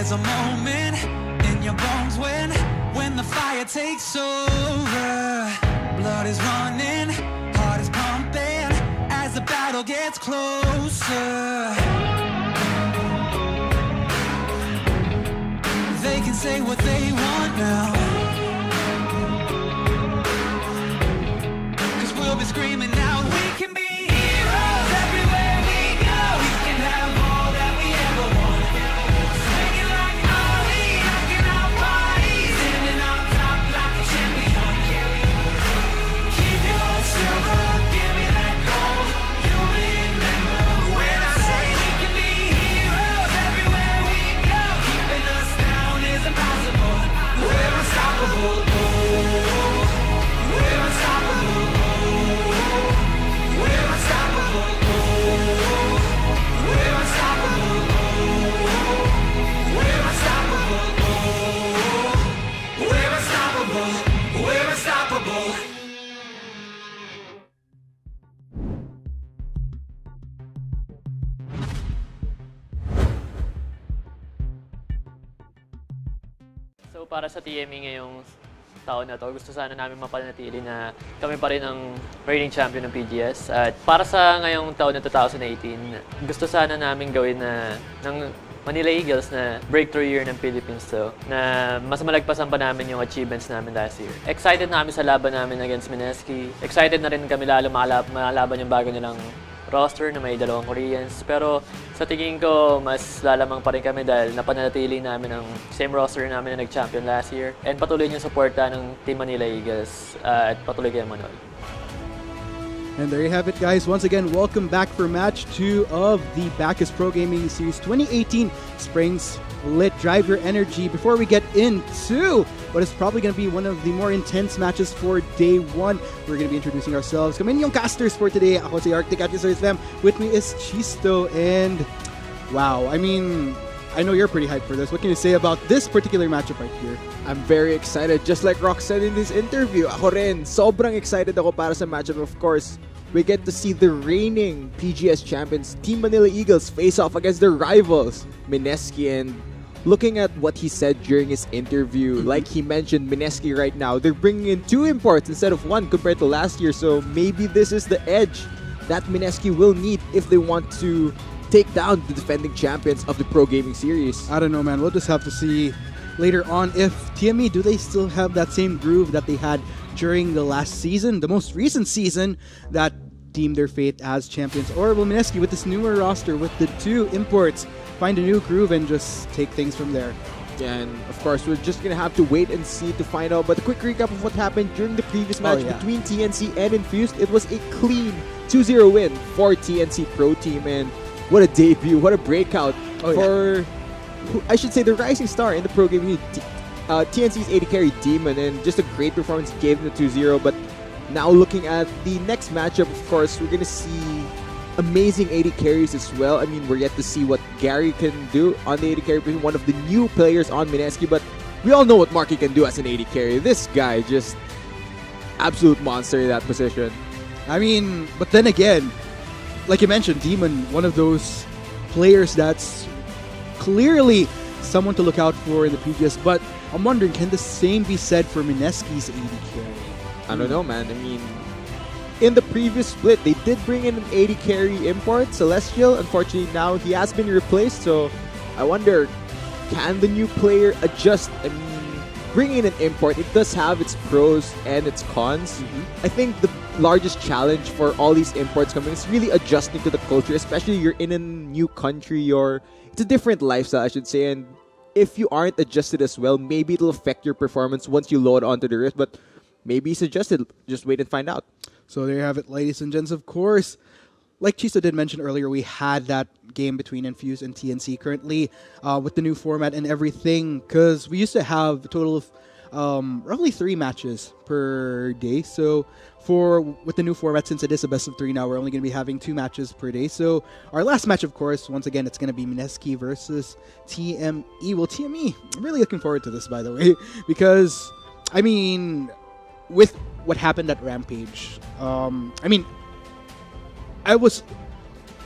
There's a moment in your bones when the fire takes over. Blood is running, heart is pumping as the battle gets closer. They can say what they want now, 'cause we'll be screaming out, we can be heroes everywhere we go. We can have all that we ever want. Singing like Ali, rocking our bodies, standing on top like a champion. Keep your silver, give me that gold. You'll remember when I say we can be heroes everywhere we go. Keeping us down is impossible. We're unstoppable. Oh, we're unstoppable. We're unstoppable. We're unstoppable. We're unstoppable. We're unstoppable. We're unstoppable. So para sa TME ngayong taon na to, gusto sana namin mapanatili na kami pa rin ang reigning champion ng PGS. At para sa ngayong taon na 2018, gusto sana namin gawin na ng Manila Eagles na breakthrough year ng Philippines to, na mas malagpasan pa namin yung achievements namin last year. Excited na kami sa laban namin against MSK. Excited na rin kami lalo malaban yung bago nilang roster na may 2 Koreans. Pero sa tingin ko, mas lalamang pa rin kami dahil napanatili namin ang same roster namin na nag-champion last year. And patuloy yung suporta ng Team Manila Eagles at patuloy kayo manood. And there you have it, guys. Once again, welcome back for match 2 of the Bacchus Pro Gaming Series 2018 Springs Lit. Drive your energy before we get into what is probably going to be one of the more intense matches for day 1. We're going to be introducing ourselves. Kami yung casters for today. Ako si Arctic at Yusuf Fam. With me is Chisto. And wow, I mean, I know you're pretty hyped for this. What can you say about this particular matchup right here? I'm very excited. Just like Rock said in his interview, ako rin, sobrang excited ako para sa matchup. Of course, we get to see the reigning PGS champions, Team Manila Eagles, face off against their rivals, MSK. And looking at what he said during his interview, like he mentioned, MSK right now, they're bringing in 2 imports instead of 1 compared to last year. So maybe this is the edge that MSK will need if they want to take down the defending champions of the Pro Gaming Series. I don't know, man. We'll just have to see later on if TME, do they still have that same groove that they had during the last season, the most recent season that deemed their fate as champions, or will MSK with this newer roster with the 2 imports find a new groove and just take things from there? And of course, we're just gonna have to wait and see to find out. But a quick recap of what happened during the previous match between TNC and Infused. It was a clean 2-0 win for TNC Pro Team, and what a debut, what a breakout for, I should say, the rising star in the pro gaming, TNC's AD carry Demon, and just a great performance gave them the 2-0. But now looking at the next matchup, of course, we're gonna see amazing AD carries as well. I mean, we're yet to see what Gary can do on the AD carry position, one of the new players on MSK, but we all know what Marky can do as an AD carry. This guy, just absolute monster in that position. I mean, but then again, like you mentioned, Demon, one of those players that's clearly someone to look out for in the PGS, but I'm wondering, can the same be said for MSK's AD carry? I don't know, man. I mean, in the previous split, they did bring in an AD carry import, Celestial. Unfortunately, now he has been replaced, so I wonder, can the new player adjust? I mean, bringing in an import, it does have its pros and its cons. I think the largest challenge for all these imports coming is really adjusting to the culture, especially you're in a new country, or it's a different lifestyle, I should say, and if you aren't adjusted as well, maybe it'll affect your performance once you load onto the Rift, but maybe it's adjusted. Just wait and find out. So there you have it, ladies and gents. Of course, like Chisa did mention earlier, we had that game between Infuse and TNC currently with the new format and everything, because we used to have a total of roughly 3 matches per day. So with the new format, since it is a best of 3 now, we're only going to be having 2 matches per day. So our last match, of course, once again, it's going to be MSK versus TME. Well, TME, I'm really looking forward to this, by the way, because, I mean, with what happened at Rampage, I mean, I was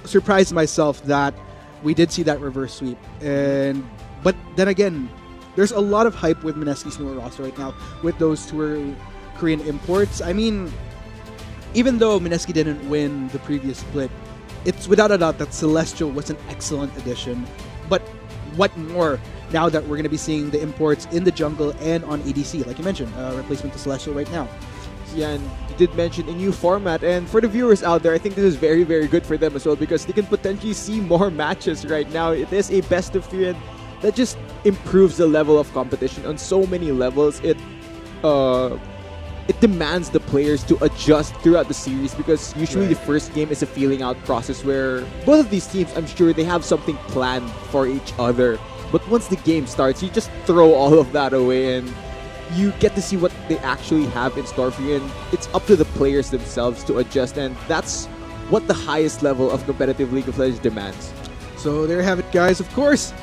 surprised myself that we did see that reverse sweep. And But then again, there's a lot of hype with MSK's newer roster right now with those two Korean imports. I mean, even though MSK didn't win the previous split, it's without a doubt that Celestial was an excellent addition. But what more now that we're going to be seeing the imports in the jungle and on ADC, like you mentioned, replacement to Celestial right now. Yeah, and you did mention a new format, and for the viewers out there, I think this is very, very good for them as well because they can potentially see more matches right now. It is a best of 3, and that just improves the level of competition on so many levels. It demands the players to adjust throughout the series because usually the first game is a feeling out process where both of these teams, I'm sure they have something planned for each other. But once the game starts, you just throw all of that away and you get to see what they actually have in store for you, and it's up to the players themselves to adjust, and that's what the highest level of competitive League of Legends demands. So there you have it, guys. Of course,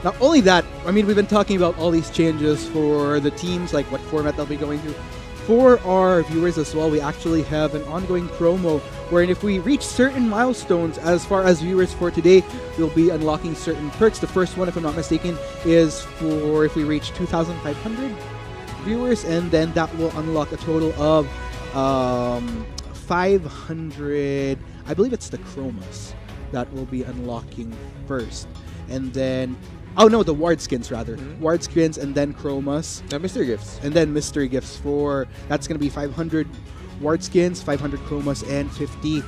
not only that, I mean, we've been talking about all these changes for the teams, like what format they'll be going through. For our viewers as well, we actually have an ongoing promo wherein if we reach certain milestones as far as viewers for today, we'll be unlocking certain perks. The first one, if I'm not mistaken, is for if we reach 2,500 viewers, and then that will unlock a total of 500, I believe it's the chromas that will be unlocking first, and then the ward skins rather. Ward skins and then chromas, Mystery gifts, and then mystery gifts for that's gonna be 500 ward skins, 500 chromas, and 50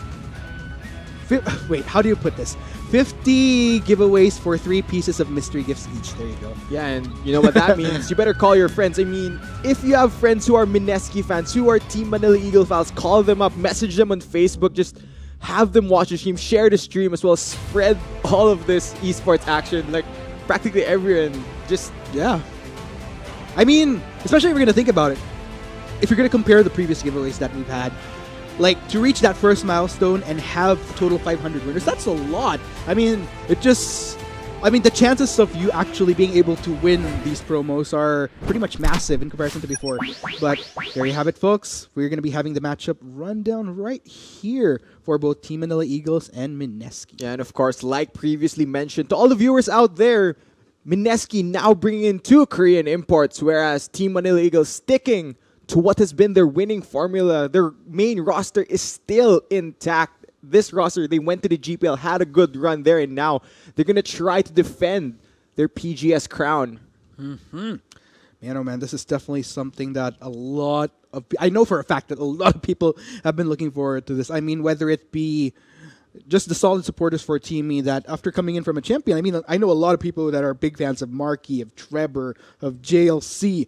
wait, how do you put this? 50 giveaways for 3 pieces of mystery gifts each. There you go. Yeah, and you know what that means? You better call your friends. I mean, if you have friends who are MSK fans, who are Team Manila Eagle fans, call them up, message them on Facebook, just have them watch the stream, share the stream as well, spread all of this esports action, like practically everyone. Just, yeah. I mean, especially if you're going to think about it, if you're going to compare the previous giveaways that we've had, like, to reach that first milestone and have total 500 winners, that's a lot. I mean, the chances of you actually being able to win these promos are pretty much massive in comparison to before. But there you have it, folks. We're going to be having the matchup rundown right here for both Team Manila Eagles and MSK. Yeah, and of course, like previously mentioned, to all the viewers out there, MSK now bringing in 2 Korean imports, whereas Team Manila Eagles sticking to what has been their winning formula. Their main roster is still intact. This roster, they went to the GPL, had a good run there, and now they're going to try to defend their PGS crown. Man, oh man, this is definitely something that I know for a fact that a lot of people have been looking forward to this. I mean, whether it be just the solid supporters for TME that after coming in from a champion, I mean, I know a lot of people that are big fans of Marky, of Trevor, of JLC,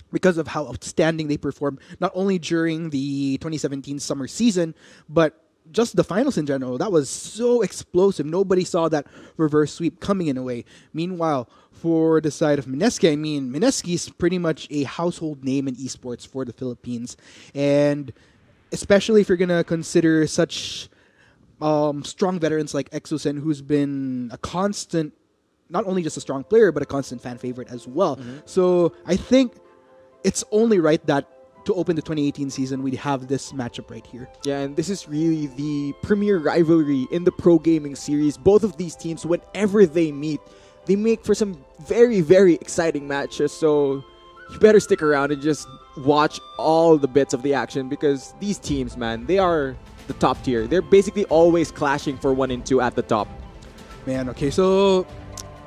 because of how outstanding they performed, not only during the 2017 summer season, but just the finals in general. That was so explosive. Nobody saw that reverse sweep coming in a way. Meanwhile, for the side of MSK, I mean, MSK is pretty much a household name in esports for the Philippines. And especially if you're going to consider such strong veterans like Exosen, who's been a constant, not only just a strong player, but a constant fan favorite as well. So I think it's only right that to open the 2018 season, we'd have this matchup right here. Yeah, and this is really the premier rivalry in the pro gaming series. Both of these teams, whenever they meet, they make for some very, very exciting matches. So you better stick around and just watch all the bits of the action because these teams, man, they are the top tier. They're basically always clashing for 1 and 2 at the top. Man, okay, so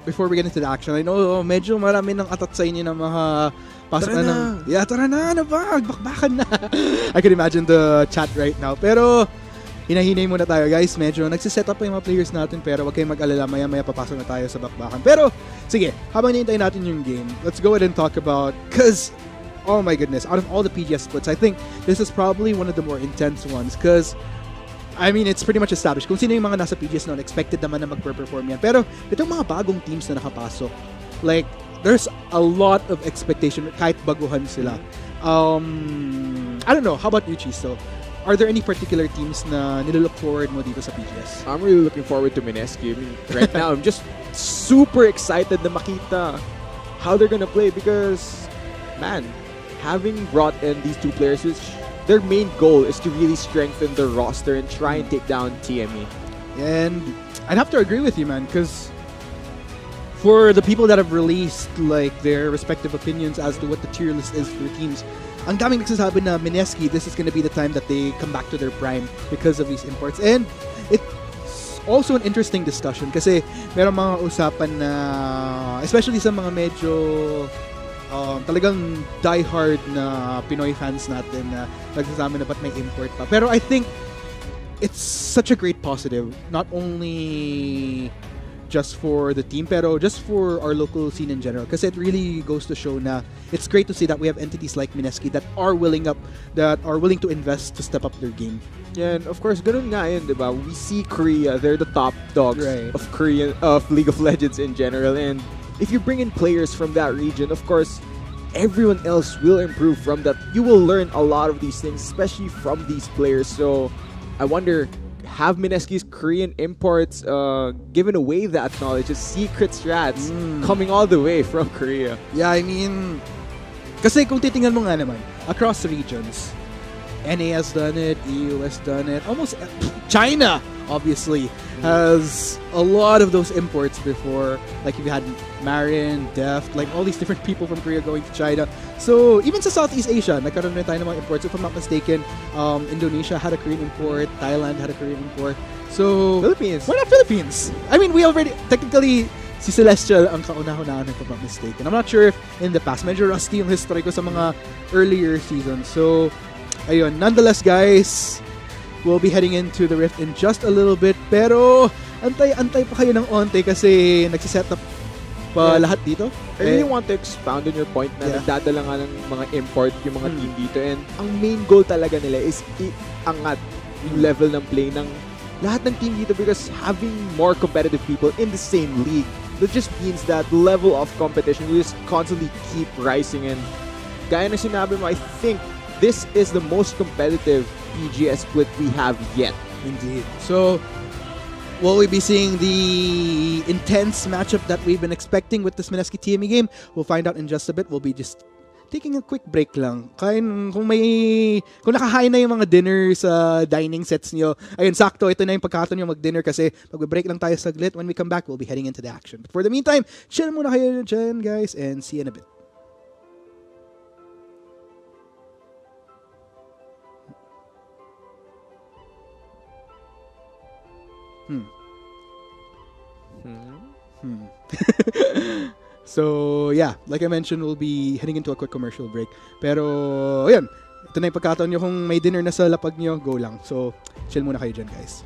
before we get into the action, I know medyo marami nang atat sa inyo ng mga pasok na ng... Yeah, tara na, ano ba? Bakbakan na. I can imagine the chat right now. Pero, hinahinay muna tayo, guys. Medyo nagsiset up pa yung mga players natin, pero wag kayong mag-alala. Maya-maya papasok na tayo sa bakbakan. Pero, sige, habang hinihintay natin yung game, let's go ahead and talk about... Because, oh my goodness, out of all the PGS splits, I think this is probably one of the more intense ones. Because, I mean, it's pretty much established. Kung sino yung mga nasa PGS noon, expected naman na mag-perform yan. Pero, itong mga bagong teams na nakapasok, like, there's a lot of expectation kahit baguhan sila. I don't know. How about you, Chiso? Are there any particular teams na nilook forward mo dito sa PGS? I'm really looking forward to MSK. I mean, right now, I'm just super excited na makita how they're gonna play because, man, having brought in these 2 players, which their main goal is to really strengthen their roster and try and take down TME. And I'd have to agree with you, man, because for the people that have released like their respective opinions as to what the tier list is for teams, ang daming nagsasabi na MSK, this is gonna be the time that they come back to their prime because of these imports. And it's also an interesting discussion kasi meron mga usapan na, especially sa mga medyo talagang die-hard na Pinoy fans natin na nagsasabi na ba't may import pa. Pero I think it's such a great positive, not only just for the team, pero just for our local scene in general. Because it really goes to show na it's great to see that we have entities like MSK that are willing to invest to step up their game. Yeah, and of course, ganun nga yun, diba? We see Korea, they're the top dogs of League of Legends in general. And if you bring in players from that region, of course, everyone else will improve from that. You will learn a lot of these things, especially from these players. So I wonder, have MSK's Korean imports given away that knowledge, as secret strats coming all the way from Korea? Yeah, I mean, kasi kung titingnan mo nga naman, across regions, NA has done it, EU has done it, almost China, obviously, has a lot of those imports before. Like if you had Marin, Deft, like all these different people from Korea going to China. So even sa Southeast Asia, nagkaroon rin tayo ng mga imports. If I'm not mistaken, Indonesia had a Korean import, Thailand had a Korean import. So Philippines. Why not Philippines? I mean, we already, technically, si Celestial ang kauna-unahan if I'm not mistaken. I'm not sure if in the past, medyo rusty yung history ko sa mga earlier seasons. So, ayun, nonetheless guys, we'll be heading into the Rift in just a little bit, pero antay pa kayo ng onte kasi nagsiset up pa lahat dito. I really want to expound on your point na nagdadala nga ng mga import yung mga team dito, and ang main goal talaga nila is iangat yung level ng play ng lahat ng team dito, because having more competitive people in the same league, that just means that the level of competition will just constantly keep rising. And gaya na sinabi mo, I think this is the most competitive PGS split we have yet. Indeed. So, will we be seeing the intense matchup that we've been expecting with this MSK TME game? We'll find out in just a bit. We'll be just taking a quick break lang. Kung nakahain na yung mga dinner sa dining sets niyo, ayun, sakto, ito na yung pagkakataon nyo mag-dinner kasi mag-break lang tayo saglit. When we come back, we'll be heading into the action. But for the meantime, chill muna kayo dyan, guys, and see you in a bit. So, yeah, like I mentioned, we'll be heading into a quick commercial break. Pero, ayun, ito na yung pagkataon nyo. Kung may dinner na sa lapag nyo, go lang. So, chill muna kayo dyan, guys.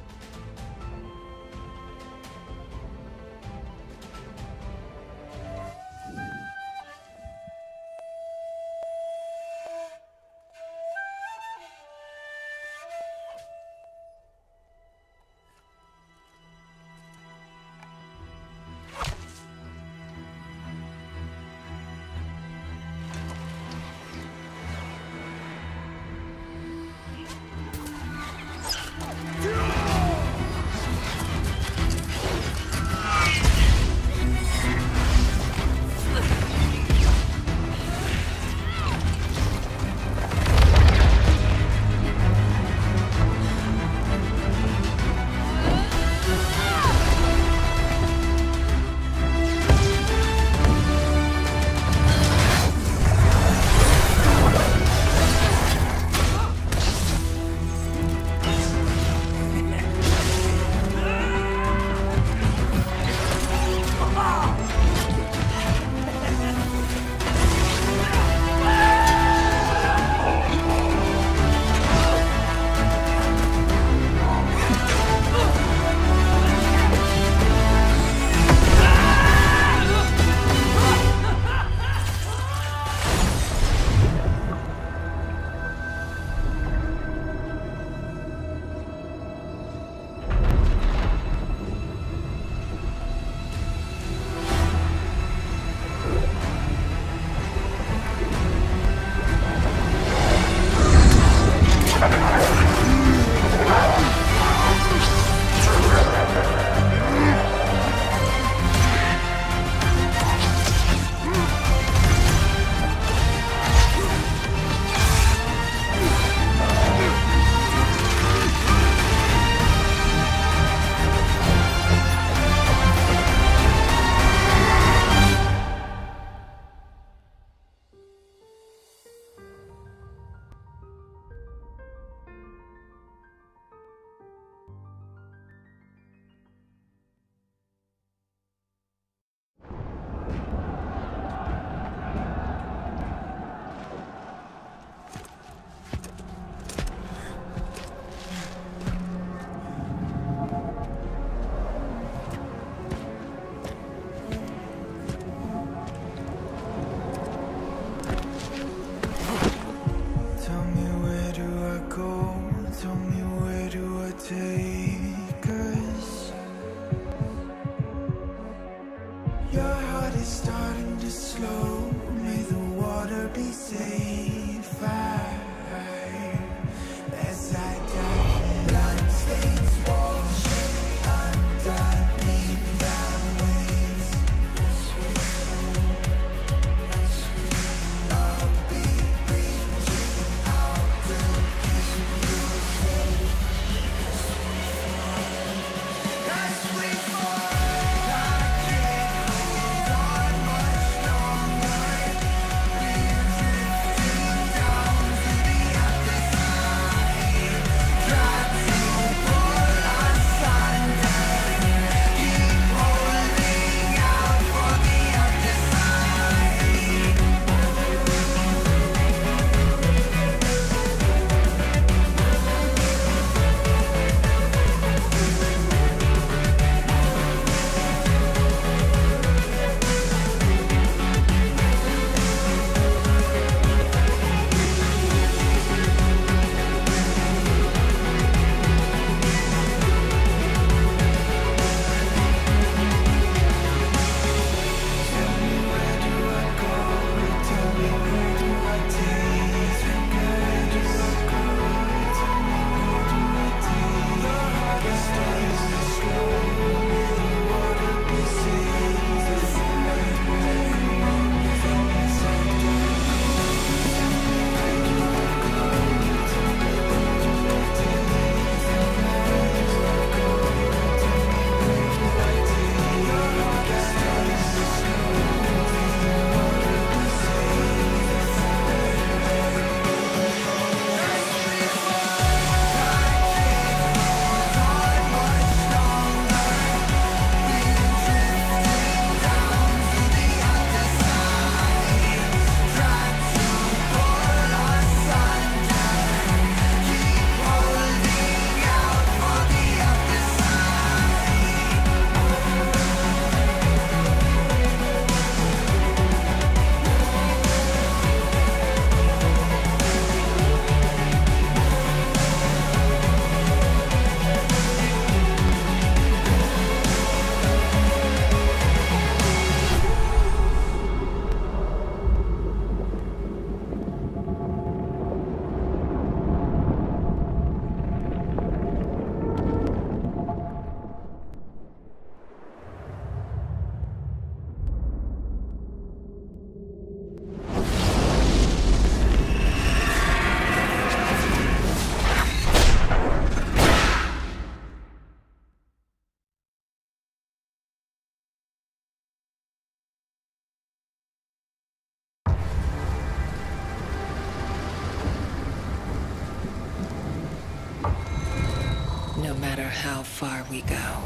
No matter how far we go,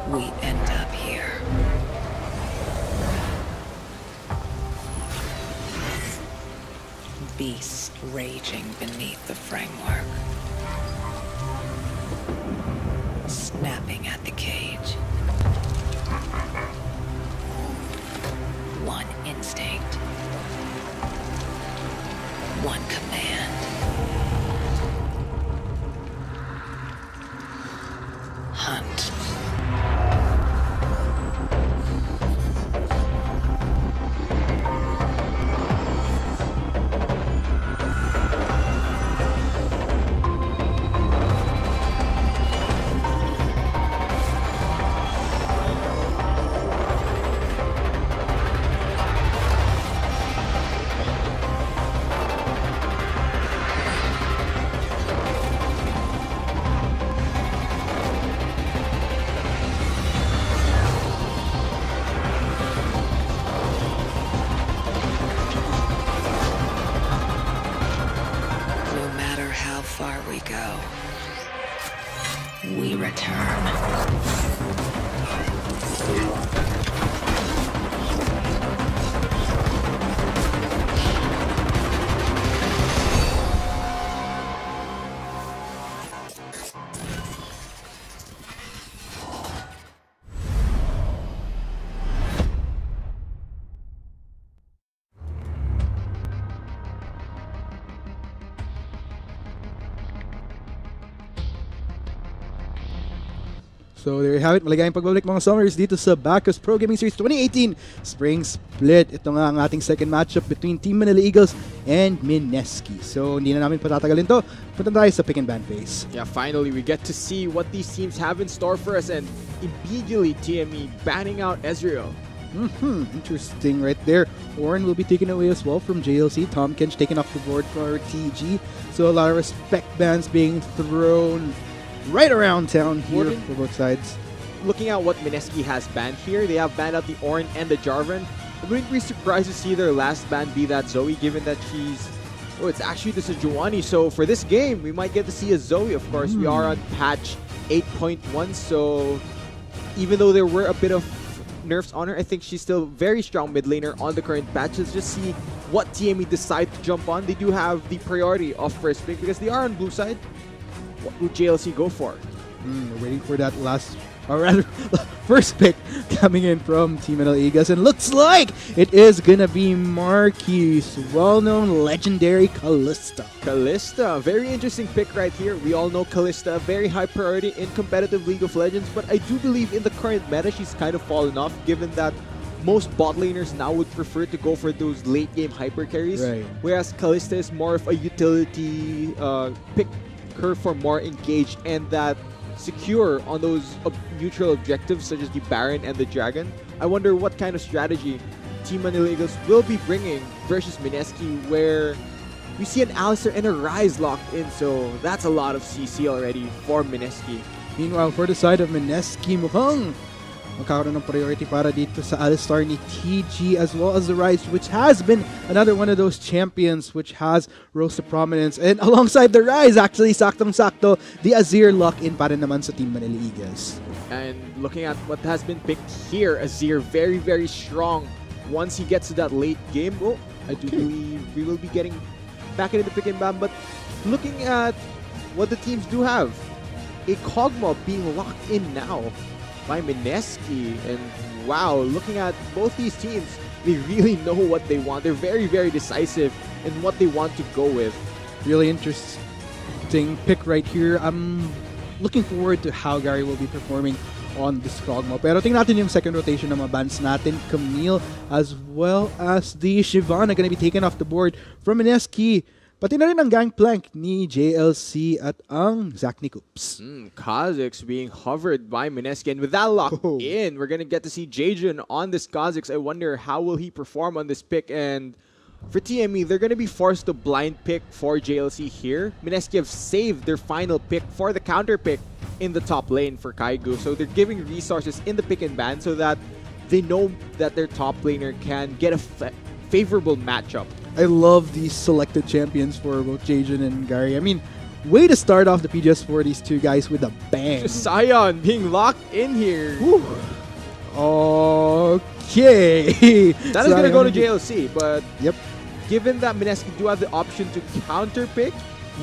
we end up here. Beast raging beneath the framework. Snapping at the cage. One instinct. One command. Hunt. Far we go, we return. So there you have it. Maligayang pagbabalik mga Summers dito sa Bacchus Pro Gaming Series 2018 Spring Split. Ito nga ang ating second matchup between Team Manila Eagles and Mineski. So hindi na namin patatagalin to. Punta tayo sa pick and ban phase. Yeah, finally we get to see what these teams have in store for us, and immediately TME banning out Ezreal. Interesting right there. Orin will be taken away as well from JLC. Tom Kench taken off the board for TG. So a lot of respect bans being thrown right around town here for both sides. Looking at what Mineski has banned here, they have banned out the Orin and the Jarvan. I wouldn't be surprised to see their last ban be that Zoe, given that she's... Oh, it's actually the Sejuani. So for this game, we might get to see a Zoe, of course. We are on patch 8.1, so even though there were a bit of nerfs on her, I think she's still very strong mid laner on the current patch. Let's just see what TME decide to jump on. They do have the priority of first pick because they are on blue side. What would JLC go for? We're waiting for that last, or rather, first pick coming in from Team Manila Eagles, and looks like it is gonna be Marquis, well-known legendary Kalista. Kalista, very interesting pick right here. We all know Kalista, very high priority in competitive League of Legends, but I do believe in the current meta she's kind of fallen off, given that most bot laners now would prefer to go for those late game hyper carries, whereas Kalista is more of a utility pick. Her for more engaged and that secure on those neutral objectives such as the Baron and the Dragon. I wonder what kind of strategy Team Manila Eagles will be bringing versus Mineski, where we see an Alistar and a Ryze locked in, so that's a lot of CC already for Mineski. Meanwhile, for the side of Mineski, mukhang magkakaroon ng priority para dito sa Alistar ni TG as well as the Ryze, which has been another one of those champions which has rose to prominence. And alongside the Ryze, actually, saktong-sakto, the Azir lock-in pa rin naman sa Team Manila Eagles. And looking at what has been picked here, Azir very, very strong. Once he gets to that late game, I do believe we will be getting back into the pick and ban. But looking at what the teams do have, a Kog'Maw being locked in now by Mineski, and wow, looking at both these teams, they really know what they want. They're very, very decisive in what they want to go with. Really interesting pick right here. I'm looking forward to how Gary will be performing on this Kog'Maw. Pero tingnan natin yung second rotation ng mga bans natin. Camille as well as the Shyvana gonna be taken off the board from Mineski. Pati na rin ang gangplank ni JLC at ang Zac Nicoops. Kha'Zix being hovered by Mineski, and with that lock in, we're gonna get to see Jaejun on this Kha'Zix. I wonder how will he perform on this pick, and for TME, they're gonna be forced to blind pick for JLC here. Mineski have saved their final pick for the counter pick in the top lane for Kaigu, so they're giving resources in the pick and ban so that they know that their top laner can get a favorable matchup I love these selected champions for both Jajan and Gary. I mean, way to start off the PGS for these two guys with a bang. Sion being locked in here. Whew. Okay. That is going to go to JLC, but Yep. given that Mineski do have the option to counter pick,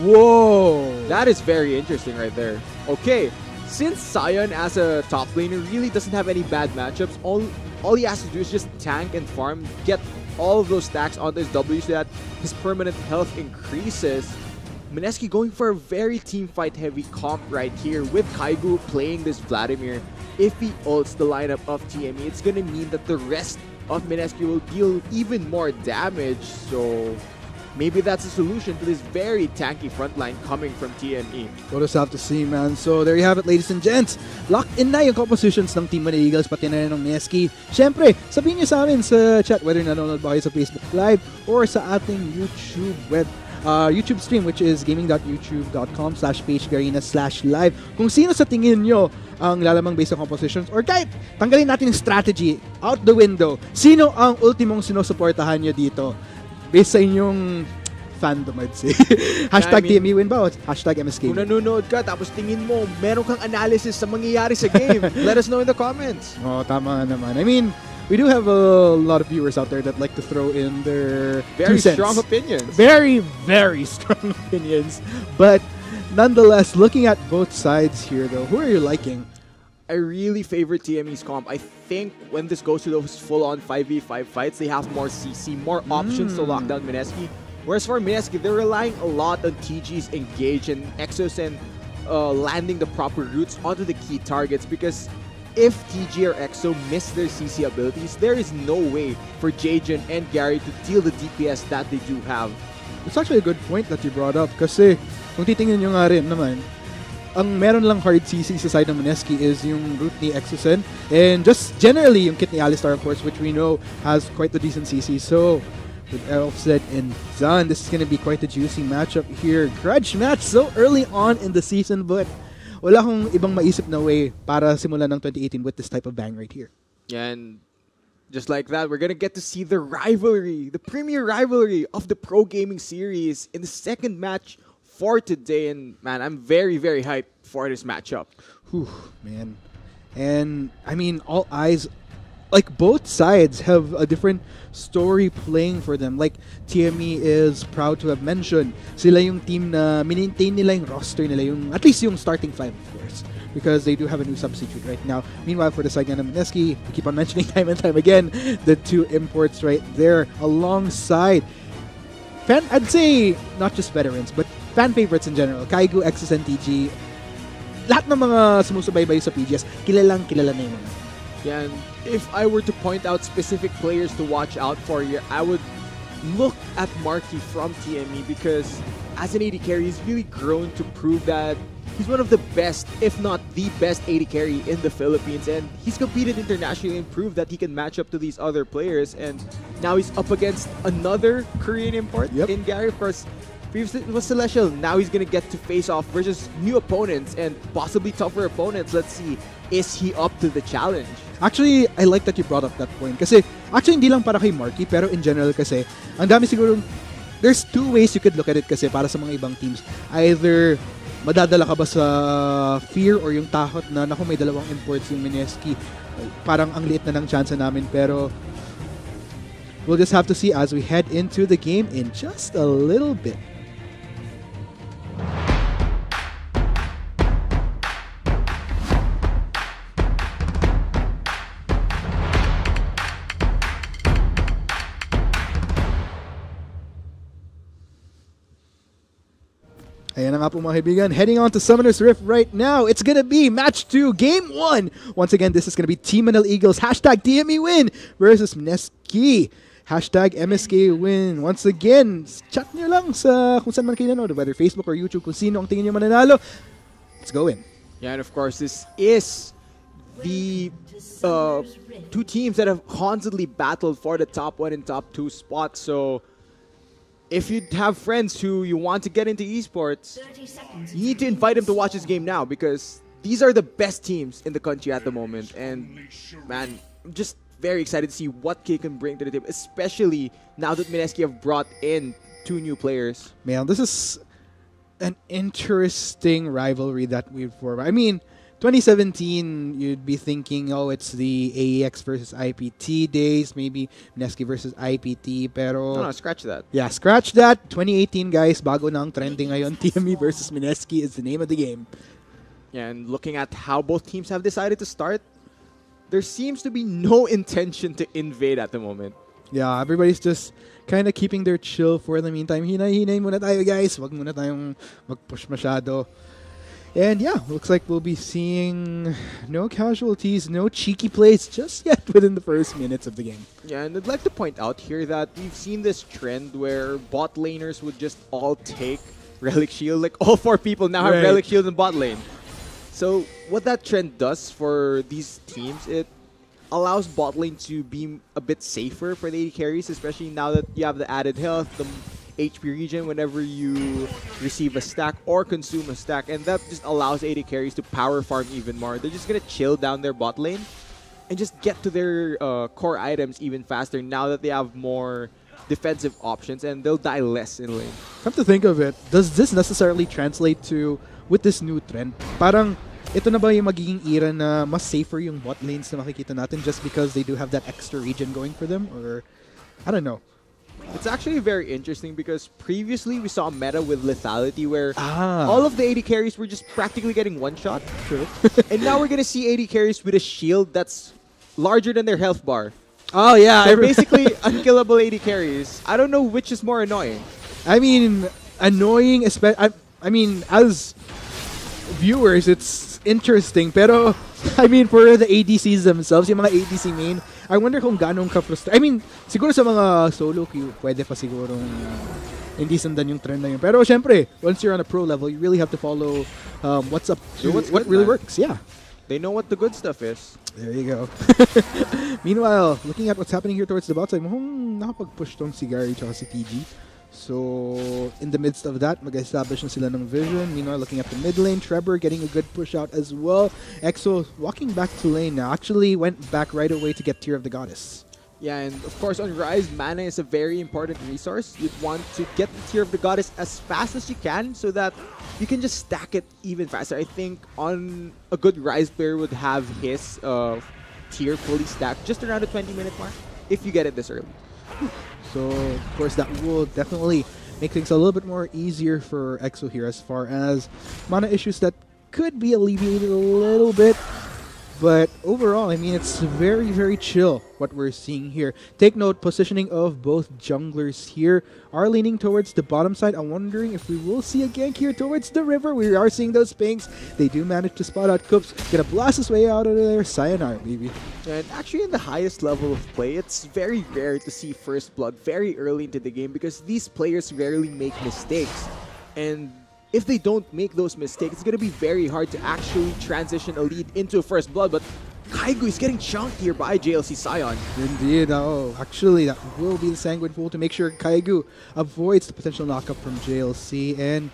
Whoa. that is very interesting right there. Okay, since Sion as a top laner really doesn't have any bad matchups, all he has to do is just tank and farm, get all of those stacks onto his W so that his permanent health increases. Mineski going for a very team fight heavy comp right here with Kaigu playing this Vladimir. If he ults the lineup of TME, it's gonna mean that the rest of Mineski will deal even more damage. So maybe that's a solution to this very tanky frontline coming from TME. We'll just have to see, man. So there you have it, ladies and gents. Locked in na yung compositions ng Team Manila Eagles, pati na rin ng Mineski. Siyempre, sabihin nyo sa amin sa chat whether nanonood ba kayo sa Facebook Live or sa ating YouTube stream, which is gaming.youtube.com/pagegarena/live. Kung sino sa tingin nyo ang lalamang based on compositions, or kahit tanggalin natin yung strategy out the window, sino ang ultimong sinusuportahan nyo dito based sa inyong fandom, I'd say. Hashtag I mean, TME win ba? Hashtag MSK Kung win? nanonood ka tapos tingin mo meron kang analysis sa mangyayari sa game, let us know in the comments. Oh, tama nga naman. I mean, we do have a lot of viewers out there that like to throw in their Very 2 cents. strong opinions. Very, very strong opinions. But nonetheless, looking at both sides here, though, who are you liking? I really favor TME's comp. I think when this goes to those full-on 5v5 fights, they have more CC, more options to lock down Mineski. Whereas for Mineski, they're relying a lot on TG's engage and Exos and landing the proper routes onto the key targets, because if TG or EXO miss their CC abilities, there is no way for Jajan and Gary to deal the DPS that they do have. It's actually a good point that you brought up kasi kung titingnan nyo nga rin naman, ang meron lang hard CC sa side ng Mineski is yung root ni Exosen and just generally yung kit ni Alistar, of course, which we know has quite a decent CC. So with elf said and done, this is going to be quite a juicy matchup here. Grudge match so early on in the season, but wala akong ibang maisip na way para simulan ng 2018 with this type of bang right here. And just like that, we're gonna get to see the rivalry, the premier rivalry of the Pro Gaming Series in the second match for today. And man, I'm very, very hyped for this matchup. Whew, man. And I mean, all eyes, like both sides have a different story playing for them. Like TME is proud to have mentioned sila yung team na maintain nila yung roster nila, yung at least yung starting five, of course, because they do have a new substitute right now. Meanwhile, for the side ng Mineski, we keep on mentioning time and time again the two imports right there alongside I'd say not just veterans but fan favorites in general. Kaigu, Exos, and TG. Lahat ng mga sumusubaybay sa PGS, kilala na yung mga. Yeah, and if I were to point out specific players to watch out for here, I would look at Marky from TME, because as an AD carry, he's really grown to prove that he's one of the best, if not the best AD carry in the Philippines, and he's competed internationally and proved that he can match up to these other players, and now he's up against another Korean import in Gary. Of course, previously it was Celestial, now he's gonna get to face off versus new opponents and possibly tougher opponents. Let's see, is he up to the challenge? Actually, I like that you brought up that point. Kasi, actually, hindi lang para kay Marky, pero in general kasi, ang dami siguro, there's two ways you could look at it kasi para sa mga ibang teams. Either, madadala ka ba sa fear or yung takot na, naku, may dalawang imports yung Mineski. Parang ang liit na ng chance namin, pero we'll just have to see as we head into the game in just a little bit. Ayan na nga po mga kaibigan, heading on to Summoner's Rift right now. It's gonna be match 2, game 1. Once again, this is gonna be Team Manila Eagles, hashtag TME win versus Mineski, hashtag MSK win. Once again, chat nyo lang sa kung saan man kayo nanonood, whether Facebook or YouTube, kung sino ang tingin nyo mananalo. Let's go in. Yeah, and of course, this is the two teams that have constantly battled for the top 1 and top 2 spots. So if you have friends who you want to get into esports, you need to invite them to watch this game now, because these are the best teams in the country at the moment. And man, I'm just very excited to see what K can bring to the table, especially now that MSK have brought in 2 new players. Man, this is an interesting rivalry that we've formed. I mean, 2017, you'd be thinking, oh, it's the AEX versus IPT days, maybe MSK versus IPT, pero... No, scratch that. Yeah, scratch that. 2018, guys, bago na ang trending ngayon. TME versus MSK is the name of the game. Yeah, and looking at how both teams have decided to start, there seems to be no intention to invade at the moment. Yeah, everybody's just kind of keeping their chill for the meantime. Hinay muna tayo, guys. Wag muna tayong mag-push masyado. And yeah, looks like we'll be seeing no casualties, no cheeky plays just yet within the first minutes of the game. Yeah, and I'd like to point out here that we've seen this trend where bot laners would just all take Relic Shield. Like, all 4 people now have Relic Shield in bot lane. So what that trend does for these teams, it allows bot lane to be a bit safer for the AD carries, especially now that you have the added health, the HP regen whenever you receive a stack or consume a stack, and that just allows AD carries to power farm even more. They're just gonna chill down their bot lane and just get to their core items even faster now that they have more defensive options, and they'll die less in lane. Come to think of it, does this necessarily translate to, with this new trend, parang ito na ba yung magiging era na mas safer yung bot lanes na makikita natin just because they do have that extra regen going for them? Or, I don't know. It's actually very interesting because previously we saw a meta with lethality where all of the AD carries were just practically getting one-shot. True. And now we're going to see AD carries with a shield that's larger than their health bar. Oh, yeah. They're basically unkillable AD carries. I don't know which is more annoying. I mean, annoying, I mean, as viewers, it's interesting. Pero, I mean, for the ADCs themselves, yung mga ADC main, I wonder kung ganong ka-frustrate. I mean, siguro sa mga solo queue, pwede pa siguro hindi sundan yung trend na yun. Pero, syempre, once you're on a pro level, you really have to follow what's up, what really works. Yeah. They know what the good stuff is. There you go. Meanwhile, looking at what's happening here towards the bot side, mukhang nakapag-push tong si Gary tsaka si TG. So, in the midst of that, mag-establish na sila ng vision. Meanwhile, looking at the mid lane, Trevor getting a good push out as well. EXO walking back to lane now. Actually went back right away to get Tear of the Goddess. Yeah, and of course on Rise, mana is a very important resource. You'd want to get the Tear of the Goddess as fast as you can so that you can just stack it even faster. I think on a good Rise player would have his Tear fully stacked just around the 20-minute mark if you get it this early. So, of course, that will definitely make things a little bit more easier for EXO here as far as mana issues that could be alleviated a little bit. But overall, I mean, it's very, very chill what we're seeing here. Take note, positioning of both junglers here are leaning towards the bottom side. I'm wondering if we will see a gank here towards the river. We are seeing those pings. They do manage to spot out Coops. Gonna blast his way out of there. Sayonara, baby. And actually, in the highest level of play, it's very rare to see First Blood very early into the game because these players rarely make mistakes. And if they don't make those mistakes, it's going to be very hard to actually transition a lead into a First Blood. But Kaigu is getting chunked here by JLC Sion. Indeed. Oh, actually, that will be the Sanguine Pool to make sure Kaigu avoids the potential knockup from JLC. And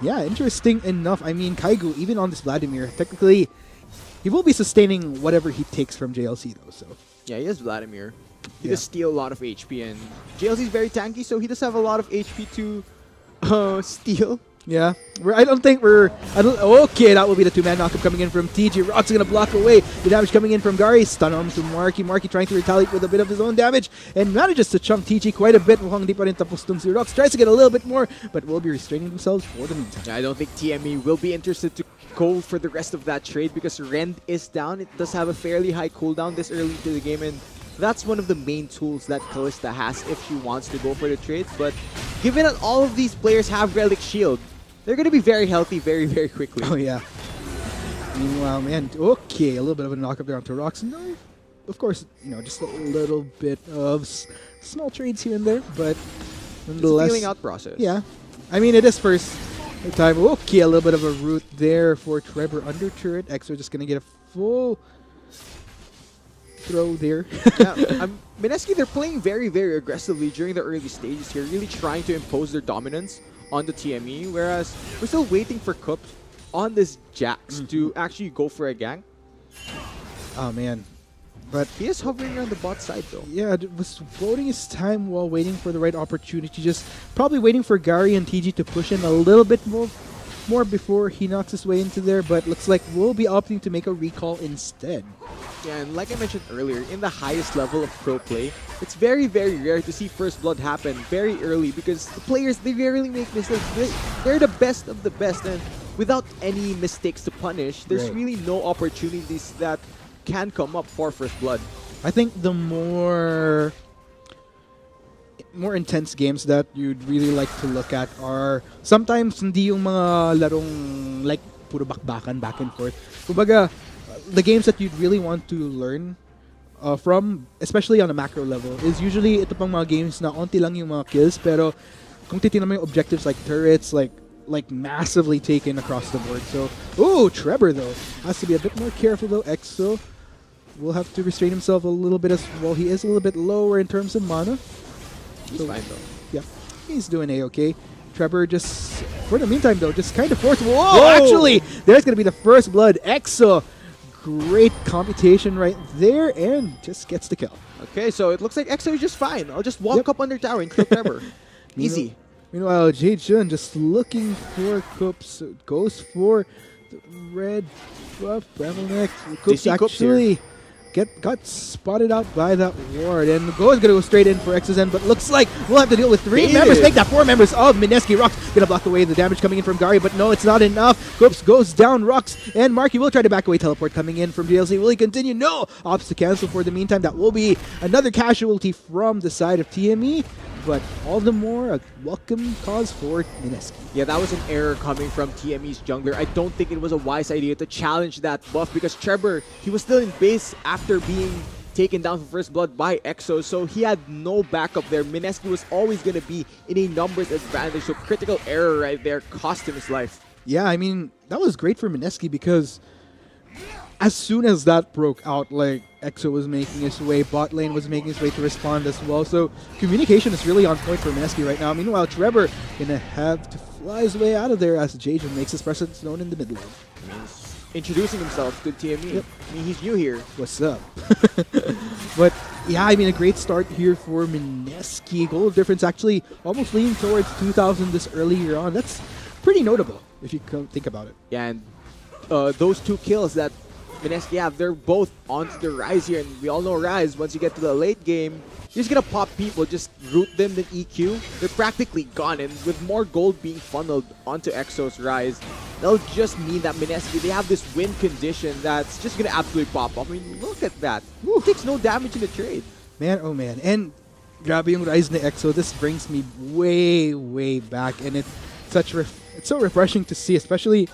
yeah, interesting enough. I mean, Kaigu, even on this Vladimir, technically, he will be sustaining whatever he takes from JLC, though. So yeah, he has Vladimir. He does steal a lot of HP. And JLC is very tanky, so he does have a lot of HP to steal. Yeah, okay, that will be the 2-man knockup coming in from TG. Rock's gonna block away the damage coming in from Gary. Stun him to Marky. Marky trying to retaliate with a bit of his own damage and manages to chunk TG quite a bit. Mukhang di pa rin tapos tong si Rox. Tries to get a little bit more, but will be restraining themselves for the meantime. Yeah, I don't think TME will be interested to go for the rest of that trade because Rend is down. It does have a fairly high cooldown this early into the game, and that's one of the main tools that Kalista has if she wants to go for the trades. But given that all of these players have Relic Shield, they're going to be very healthy very, very quickly. Oh, yeah. Meanwhile, man, okay, a little bit of a knockup there onto Rox. No, of course, you know, just a little bit of small trades here and there, but nonetheless. It's a feeling out process. Yeah. I mean, it is first time. Okay, a little bit of a root there for Trevor under turret. EXO just going to get a full throw there. Yeah, MSK, they're playing very, very aggressively during the early stages here, really trying to impose their dominance on the TME, whereas we're still waiting for Cups on this Jax to actually go for a gank. Oh, man. But He is hovering around the bot side though. yeah, was voting his time while waiting for the right opportunity. Just probably waiting for Gary and TG to push in a little bit more before he knocks his way into there. But looks like we'll be opting to make a recall instead. Yeah, and like I mentioned earlier, in the highest level of pro play, it's very, very rare to see first blood happen very early because the players, they rarely make mistakes. They're the best of the best, and without any mistakes to punish, there's Right. really no opportunities that can come up for first blood. I think the more intense games that you'd really like to look at are sometimes hindi yung mga larong like puro bakbakan back and forth. Kumbaga, the games that you'd really want to learn from, especially on a macro level, is usually ito pang mga games na onti lang yung mga kills, pero kung titingnan mo yung objectives like turrets, like massively taken across the board. So, ooh, Trevor though has to be a bit more careful though. EXO will have to restrain himself a little bit as well. He is a little bit lower in terms of mana. He's fine though. Yeah, he's doing a-okay. Trevor just, for the meantime though, just kind of forceful. Whoa! Actually, there's going to be the first blood. EXO, great computation right there, and just gets the kill. Okay, so it looks like EXO is just fine. I'll just walk up under tower and kill Trevor. Easy. Meanwhile, Jae-Jun just looking for Coops, goes for the red buff. Neck. Coops see Coops actually got spotted out by that ward, and Go is going to go straight in for XSN, but looks like we'll have to deal with 3 members. Make that 4 members of Mineski. Rocks going to block away the damage coming in from Gary, but no, it's not enough. Coops goes down. Rocks and Marky will try to back away. Teleport coming in from DLC. Will he continue? No! Ops to cancel for the meantime. That will be another casualty from the side of TME, but all the more a welcome cause for Mineski. Yeah, that was an error coming from TME's jungler. I don't think it was a wise idea to challenge that buff because Trevor, he was still in base after being taken down for first blood by EXO, so he had no backup there. Mineski was always going to be in a numbers advantage, so critical error right there cost him his life. Yeah, I mean, that was great for Mineski because as soon as that broke out, like, EXO was making his way, bot lane was making his way to respond as well. So communication is really on point for Mineski right now. Meanwhile, Trevor gonna have to fly his way out of there as Jae-Jun makes his presence known in the mid lane. Introducing himself to TME. Yep. I mean, he's new here. What's up? But yeah, I mean, a great start here for Mineski. Goal difference actually almost leaning towards 2,000 this earlier on. That's pretty notable if you think about it. Yeah, and those 2 kills that Mineski have, they're both onto the Rise here, and we all know Rise, once you get to the late game, you're just gonna pop people, just root them, then EQ. They're practically gone, and with more gold being funneled onto EXO's Rise, that'll just mean that Mineski, they have this win condition that's just gonna absolutely pop off. I mean, look at that. Woo, takes no damage in the trade. Man, oh man. And grabe yung Rise ni EXO. This brings me way, way back, and it's so refreshing to see, especially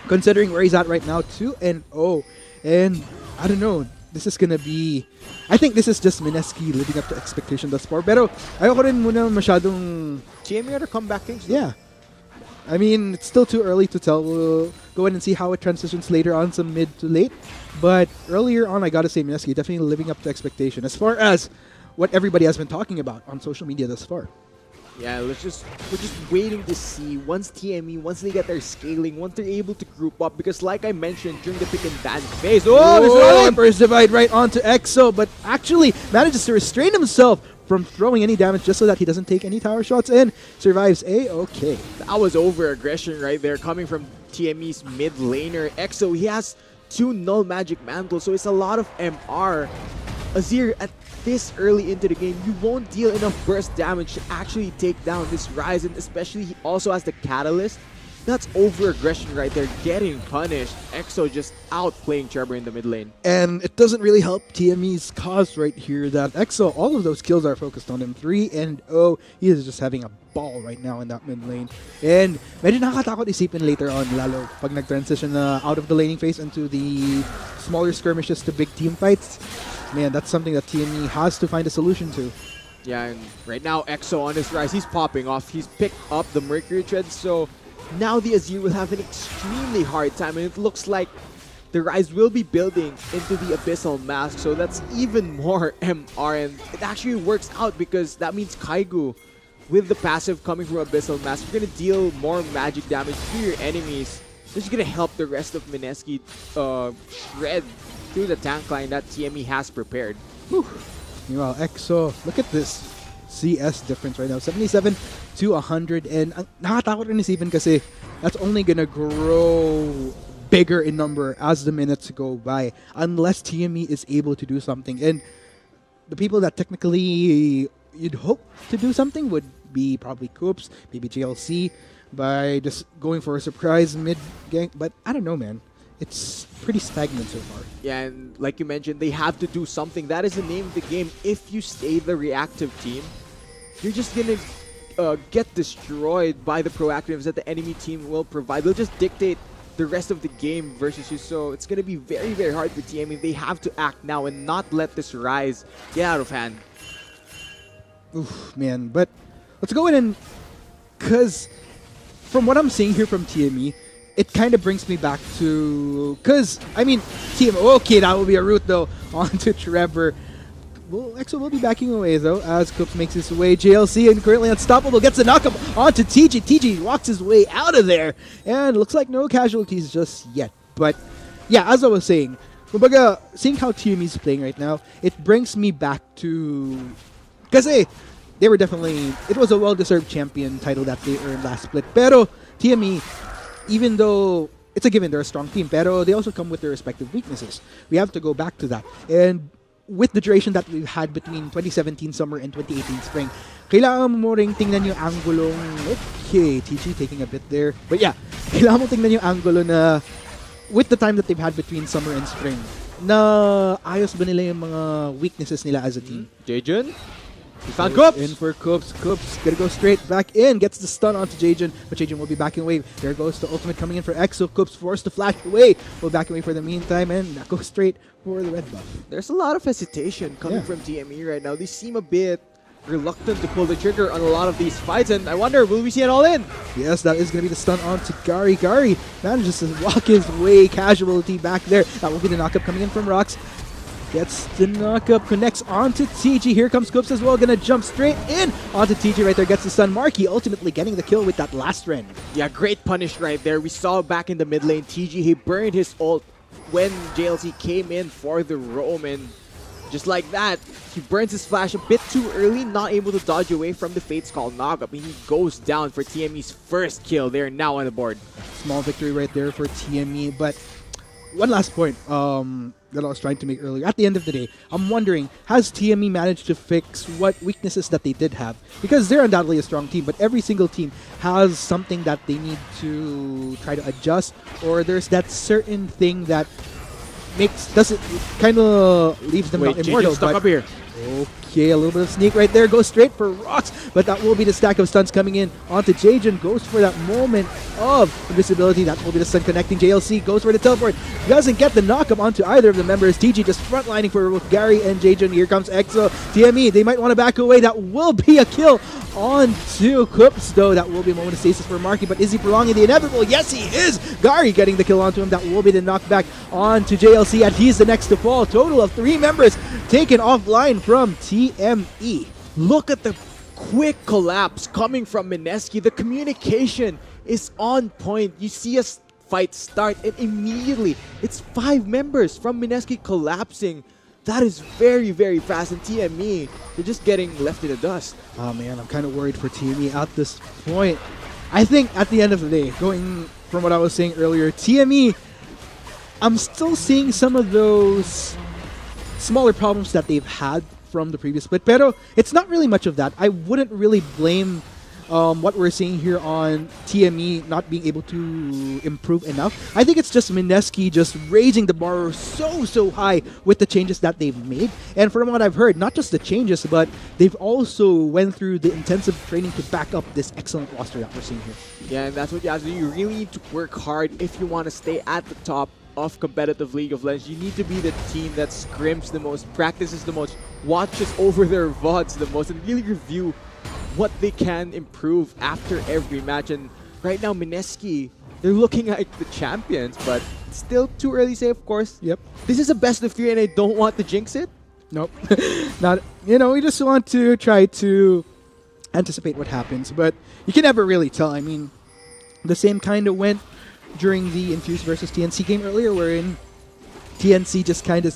considering where he's at right now, 2-0. And I don't know, this is gonna be, I think this is just Mineski living up to expectation thus far. Pero ayoko rin muna masyadong, TME are the comeback kings. though. yeah. I mean, it's still too early to tell. We'll go in and see how it transitions later on, some mid to late. But earlier on, I gotta say Mineski definitely living up to expectation as far as what everybody has been talking about on social media thus far. Yeah, we're just waiting to see once TME, once they get their scaling, once they're able to group up, because like I mentioned during the pick and ban phase, Oh, first divide right onto EXO, but actually manages to restrain himself from throwing any damage just so that he doesn't take any tower shots and survives a-okay. that was over aggression right there coming from TME's mid laner. EXO, he has 2 null magic mantles, so it's a lot of MR. Azir, at this early into the game, you won't deal enough burst damage to actually take down this Rise, and especially he also has the Catalyst. That's over aggression right there, getting punished. EXO just outplaying Trevor in the mid lane. And it doesn't really help TME's cause right here that EXO, all of those kills are focused on him. 3-0. He is just having a ball right now in that mid lane. And medyo nakakatakot isipin later on, lalo pag nag-transition out of the laning phase into the smaller skirmishes to big team fights. Man, that's something that TME has to find a solution to. Yeah, and right now EXO on his Rise, he's popping off. He's picked up the Mercury Tread, so now the Azir will have an extremely hard time, and it looks like the Rise will be building into the Abyssal Mask, so that's even more MR, and it actually works out because that means Kaigu, with the passive coming from Abyssal Mask, you're going to deal more magic damage to your enemies. This is going to help the rest of Mineski shred through the tank line that TME has prepared. Whew. Meanwhile, EXO, look at this CS difference right now. 77 to 100. And nakakatakot rin isipin kasi that's only gonna grow bigger in number as the minutes go by unless TME is able to do something. And the people that technically you'd hope to do something would be probably Coops, maybe JLC, by just going for a surprise mid-gang. But I don't know, man. It's pretty stagnant so far. Yeah, and like you mentioned, they have to do something. That is the name of the game. If you stay the reactive team, you're just going to get destroyed by the proactives that the enemy team will provide. They'll just dictate the rest of the game versus you. So it's going to be very, very hard for TME. They have to act now and not let this rise get out of hand. Oof, man. But let's go in and... Because from what I'm seeing here from TME, it kind of brings me back to... Because, I mean, okay, that will be a route, though, onto Trevor. Well, EXO will be backing away, though, as Coops makes his way. JLC and currently unstoppable gets the knockup onto TG. TG walks his way out of there. And looks like no casualties just yet. But, yeah, as I was saying, kumbaga, seeing how TME is playing right now, it brings me back to... Because, they were definitely... It was a well-deserved champion title that they earned last split. Pero, TME, even though it's a given they're a strong team, pero they also come with their respective weaknesses. We have to go back to that. And with the duration that we've had between 2017 summer and 2018 spring, kailangan mo ring tingnan yung angulong... Okay, TG taking a bit there. But yeah, kailangan mo tingnan yung angulo na with the time that they've had between summer and spring, na ayos ba nila yung mga weaknesses nila as a team. Jaejun? He found Coops! In for Coops. Coops gonna go straight back in. Gets the stun onto Jaejun, but Jaejun will be backing away. There goes the ultimate coming in for EXO. Coops forced to flash away. Will back away for the meantime, and that goes straight for the red buff. There's a lot of hesitation coming from TME right now. They seem a bit reluctant to pull the trigger on a lot of these fights, and I wonder, will we see it all in? Yes, that is going to be the stun onto Gary. Gary manages to walk his way, casualty back there. That will be the knockup coming in from Rox. Gets the knockup, connects onto TG. Here comes Coops as well, gonna jump straight in onto TG right there, gets the stun. Marky ultimately getting the kill with that last rend. Yeah, great punish right there. We saw back in the mid lane, TG, he burned his ult when JLC came in for the roam, and just like that, he burns his flash a bit too early, not able to dodge away from the Fate's Call knockup, and he goes down for TME's first kill. They're now on the board. Small victory right there for TME, but one last point that I was trying to make earlier. At the end of the day, I'm wondering, has TME managed to fix what weaknesses that they did have? Because they're undoubtedly a strong team, but every single team has something that they need to try to adjust, or there's that certain thing that kind of leaves them not immortal. Stuck up here. Okay, a little bit of sneak right there. Goes straight for Rox, but that will be the stack of stuns coming in onto Jaejun. Goes for that moment of invisibility. That will be the stun connecting. JLC goes for the teleport. Doesn't get the knockup onto either of the members. TG just frontlining for both Gary and Jaejun. Here comes EXO. TME, they might want to back away. That will be a kill onto Coops, though. That will be a moment of stasis for Marky, but is he prolonging the inevitable? Yes, he is. Gary getting the kill onto him. That will be the knockback onto JLC, and he's the next to fall. Total of 3 members taken offline from TME. Look at the quick collapse coming from Mineski. The communication is on point. You see a fight start, and immediately it's 5 members from Mineski collapsing. That is very, very fast, and TME, they're just getting left in the dust. Oh man, I'm kind of worried for TME at this point. I think at the end of the day, going from what I was saying earlier, TME, I'm still seeing some of those smaller problems that they've had from the previous split, pero it's not really much of that. I wouldn't really blame what we're seeing here on TME not being able to improve enough. I think it's just Mineski just raising the bar so high with the changes that they've made. And from what I've heard, not just the changes, but they've also went through the intensive training to back up this excellent roster that we're seeing here. Yeah, and that's what you have to do. You really need to work hard if you want to stay at the top of competitive League of Legends. You need to be the team that scrims the most, practices the most, watches over their VODs the most, and really review what they can improve after every match. And right now, Mineski, they're looking like the champions, but it's still too early to say, of course. Yep. This is a best of 3, and I don't want to jinx it. Nope. Not, we just want to try to anticipate what happens, but you can never really tell. I mean, the same kind of went during the Infused versus TNC game earlier, wherein TNC just kind of,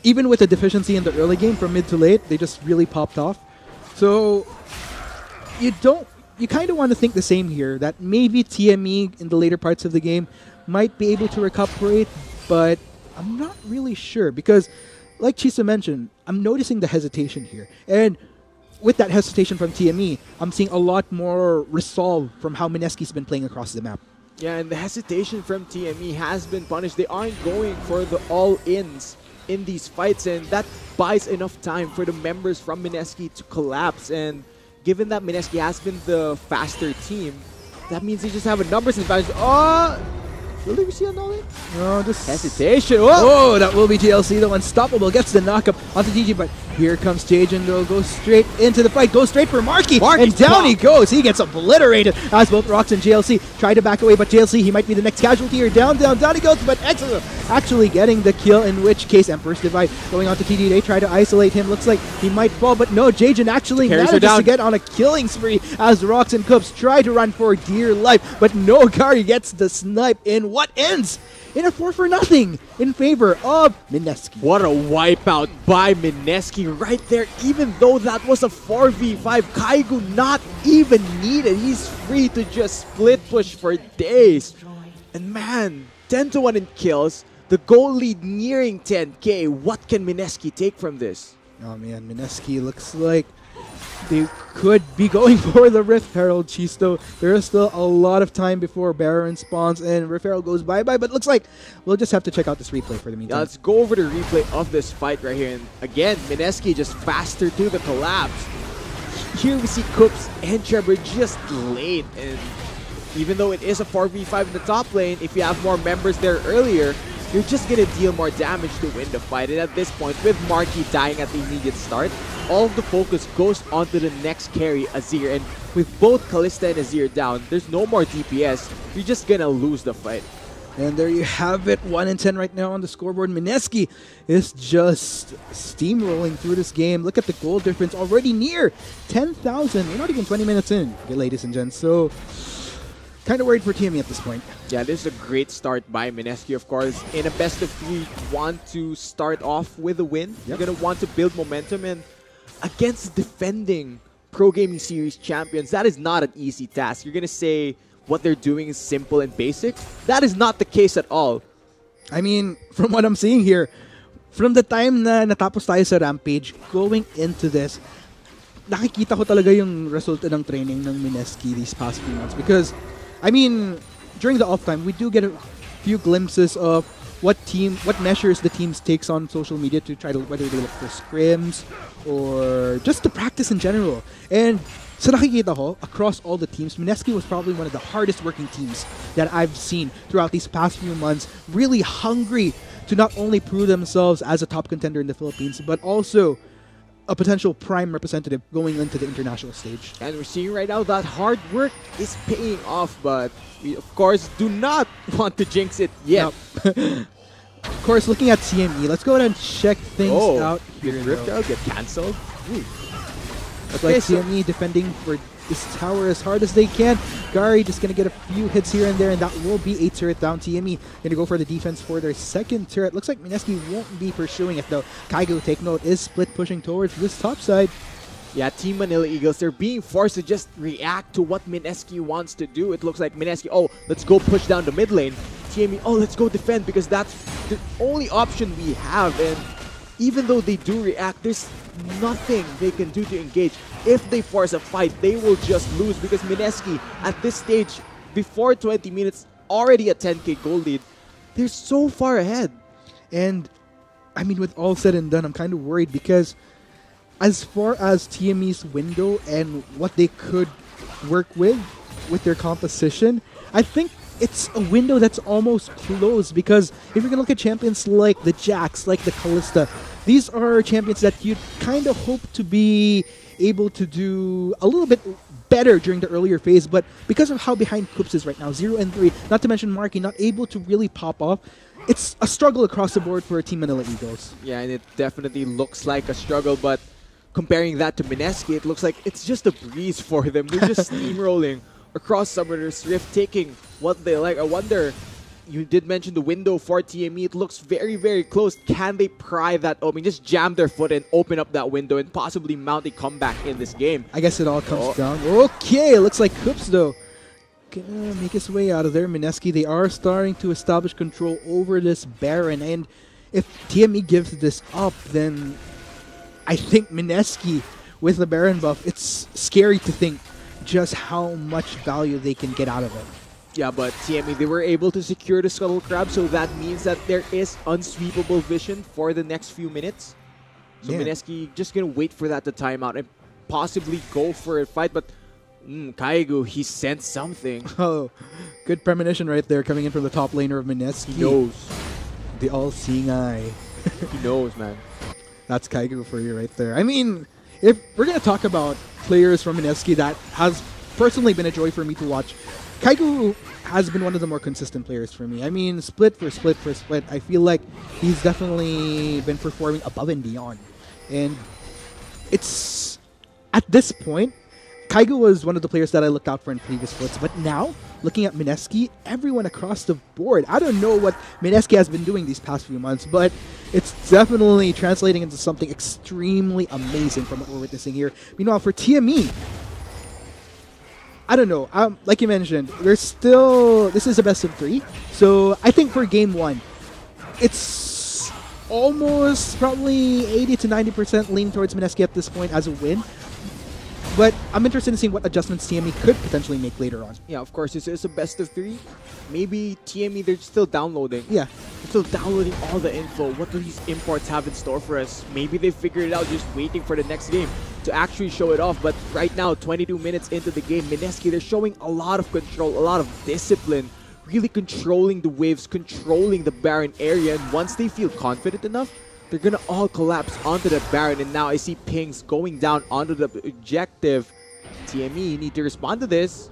even with a deficiency in the early game from mid to late, they just really popped off. So you kind of want to think the same here, that maybe TME in the later parts of the game might be able to recuperate, but I'm not really sure because, like Chisa mentioned, I'm noticing the hesitation here. And with that hesitation from TME, I'm seeing a lot more resolve from how Mineski's been playing across the map. Yeah, and the hesitation from TME has been punished. They aren't going for the all-ins in these fights, and that buys enough time for the members from Mineski to collapse. And given that Mineski has been the faster team, that means they just have a numbers advantage. Oh! Will they receive an all-in? No, just hesitation. Whoa! Oh, that will be GLC, though. Unstoppable gets the knockup onto GG, but here comes Jajin, though. Goes straight into the fight. Goes straight for Marky. And down he goes. He gets obliterated as both Rox and JLC try to back away, but JLC, he might be the next casualty here. Down he goes, but Exo actually getting the kill, in which case Emperor's Divide going on to TD. They try to isolate him. Looks like he might fall, but no, Jajin actually manages to get on a killing spree as Rox and Coops try to run for dear life, but no, Gary gets the snipe in what ends in a 4-0 in favor of Mineski. What a wipeout by Mineski right there. Even though that was a 4v5, Kaigu not even needed. He's free to just split push for days. And man, 10-1 in kills. The goal lead nearing 10k. What can Mineski take from this? Oh man, Mineski looks like they could be going for the Rift Herald, Chisto. There is still a lot of time before Baron spawns and Rift Herald goes bye-bye, but looks like we'll just have to check out this replay for the meantime. Yeah, let's go over the replay of this fight right here. And again, Mineski just faster to the collapse. Here we see Coops and Trevor just late, and even though it is a 4v5 in the top lane, if you have more members there earlier, you're just going to deal more damage to win the fight. And at this point, with Marky dying at the immediate start, all of the focus goes onto the next carry, Azir. And with both Kalista and Azir down, there's no more DPS. You're just going to lose the fight. And there you have it, 1-10 right now on the scoreboard. Mineski is just steamrolling through this game. Look at the goal difference, already near 10,000. We're not even 20 minutes in, ladies and gents. So, kind of worried for TME at this point. Yeah, this is a great start by Mineski, of course. In a best of 3, you want to start off with a win. Yep. You're going to want to build momentum, and against defending Pro Gaming Series champions, that is not an easy task. You're going to say what they're doing is simple and basic. That is not the case at all. I mean, from what I'm seeing here, from the time na natapos tayo sa Rampage, going into this, nakikita ko talaga yung resulta ng training ng Mineski these past few months. Because, I mean, during the off time, we do get a few glimpses of what measures the teams takes on social media to try to, whether they look for scrims or just to practice in general. And sa nakikita ko, across all the teams, Mineski was probably one of the hardest working teams that I've seen throughout these past few months. Really hungry to not only prove themselves as a top contender in the Philippines, but also a potential prime representative going into the international stage. And we're seeing right now that hard work is paying off, but we, of course, do not want to jinx it yet. Nope. Of course, looking at TME, let's go ahead and check things out here. Did Rift Herald get cancelled? Looks like TME defending for this tower as hard as they can. Gary just going to get a few hits here and there, and that will be a turret down. TME going to go for the defense for their second turret. Looks like Mineski won't be pursuing it, though. Kaigo, take note, is split pushing towards this top side. Yeah, Team Manila Eagles, they're being forced to just react to what Mineski wants to do. It looks like Mineski, oh, let's go push down the mid lane. TME, oh, let's go defend because that's the only option we have. And even though they do react, there's nothing they can do to engage. If they force a fight, they will just lose because Mineski, at this stage, before 20 minutes, already a 10k goal lead. They're so far ahead. And, I mean, with all said and done, I'm kind of worried because as far as TME's window and what they could work with their composition, I think it's a window that's almost closed because if you're going to look at champions like the Jax, like the Kalista, these are champions that you'd kind of hope to be able to do a little bit better during the earlier phase, but because of how behind Coops is right now, 0-3, not to mention Marky, not able to really pop off, it's a struggle across the board for Team Manila Eagles. Yeah, and it definitely looks like a struggle, but comparing that to Mineski, it looks like it's just a breeze for them. They're just steamrolling across Summoner's Rift, taking what they like. I wonder, you did mention the window for TME. It looks very, very close. Can they pry that open? Just jam their foot and open up that window and possibly mount a comeback in this game. I guess it all comes down. Okay, looks like Koops, though, gonna make his way out of there. Mineski, they are starting to establish control over this Baron. And if TME gives this up, then I think Mineski, with the Baron buff, it's scary to think just how much value they can get out of it. Yeah, but TME, they were able to secure the Scuttle Crab, so that means that there is unsweepable vision for the next few minutes. So Yeah. Mineski just gonna wait for that to time out and possibly go for a fight, but Kaigo, he sensed something. Oh, good premonition right there coming in from the top laner of Mineski. He knows. The all-seeing eye. He knows, man. That's Kaigo for you right there. I mean, if we're going to talk about players from Mineski that has personally been a joy for me to watch, Kaigo has been one of the more consistent players for me. I mean, split for split for split, I feel like he's definitely been performing above and beyond. And it's, at this point, Kaigo was one of the players that I looked out for in previous splits, but now, looking at Mineski, everyone across the board, I don't know what Mineski has been doing these past few months, but it's definitely translating into something extremely amazing from what we're witnessing here. Meanwhile, for TME, I don't know, like you mentioned, there's still, this is a best of 3, so I think for game 1, it's almost probably 80 to 90% lean towards Mineski at this point as a win. But I'm interested in seeing what adjustments TME could potentially make later on. Yeah, of course, this is a best of 3. Maybe TME, they're still downloading. Yeah. They're still downloading all the info. What do these imports have in store for us? Maybe they figured it out, just waiting for the next game to actually show it off. But right now, 22 minutes into the game, Mineski, they're showing a lot of control, a lot of discipline, really controlling the waves, controlling the Baron area. And once they feel confident enough, they're going to all collapse onto the Baron. And now I see pings going down onto the objective. TME need to respond to this.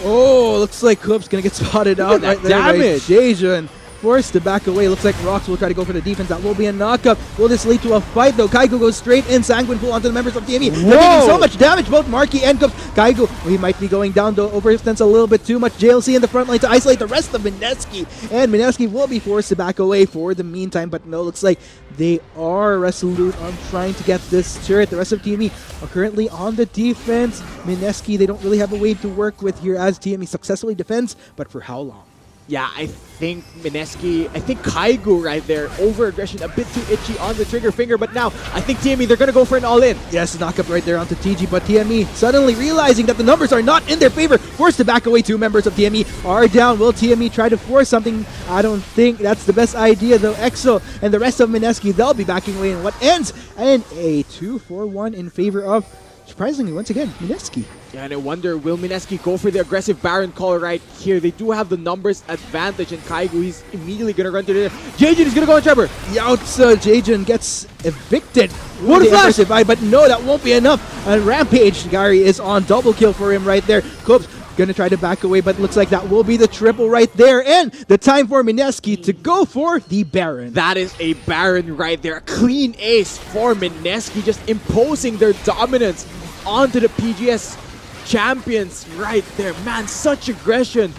Oh, looks like Koop's going to get spotted out right there by Jason. Forced to back away. Looks like Rox will try to go for the defense. That will be a knockup. Will this lead to a fight, though? Kaigo goes straight in. Sanguine pull onto the members of TME. They're taking so much damage, both Marky and Koops. Kaigo, he might be going down, though. Overextends a little bit too much. JLC in the front line to isolate the rest of Mineski. And Mineski will be forced to back away for the meantime. But no, looks like they are resolute on trying to get this turret. The rest of TME are currently on the defense. Mineski, they don't really have a way to work with here as TME successfully defends. But for how long? Yeah, I think Mineski, I think Kaigo right there, over-aggression, a bit too itchy on the trigger finger, but now I think TME, they're going to go for an all-in. Yes, knock-up right there onto TG, but TME suddenly realizing that the numbers are not in their favor, forced to back away. 2 members of TME are down. Will TME try to force something? I don't think that's the best idea, though. EXO and the rest of Mineski, they'll be backing away in what ends in a 2-4-1 in favor of, surprisingly, once again, Mineski. Yeah, and I wonder, will Mineski go for the aggressive Baron call right here? They do have the numbers advantage, and Kaigo, he's immediately going to run to the... Jaejin is going to go on Trevor. Yowtsa, Jaejin gets evicted. What a flash! But no, that won't be enough. And Rampage, Gary is on double kill for him right there. Koops going to try to back away, but looks like that will be the triple right there. And the time for Mineski to go for the Baron. That is a Baron right there. A clean ace for Mineski, just imposing their dominance onto the PGS champions right there. Man, such aggression.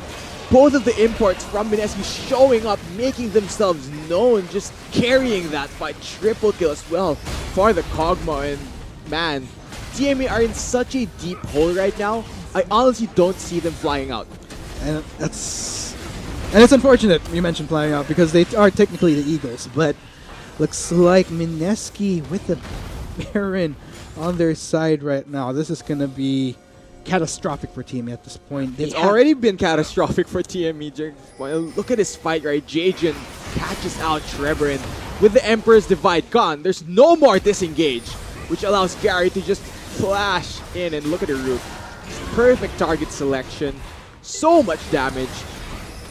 Both of the imports from Mineski showing up, making themselves known, just carrying that by triple kill as well for the Kog'Maw. And man, TME are in such a deep hole right now. I honestly don't see them flying out. And it's unfortunate you mentioned flying out because they are technically the Eagles, but looks like Mineski with the Baron on their side right now. This is going to be catastrophic for TME at this point. It's already been catastrophic for TME. Look at this fight, right? Jaejin catches out Trevor, and with the Emperor's Divide gone, there's no more disengage, which allows Gary to just flash in and look at the root. Perfect target selection, so much damage,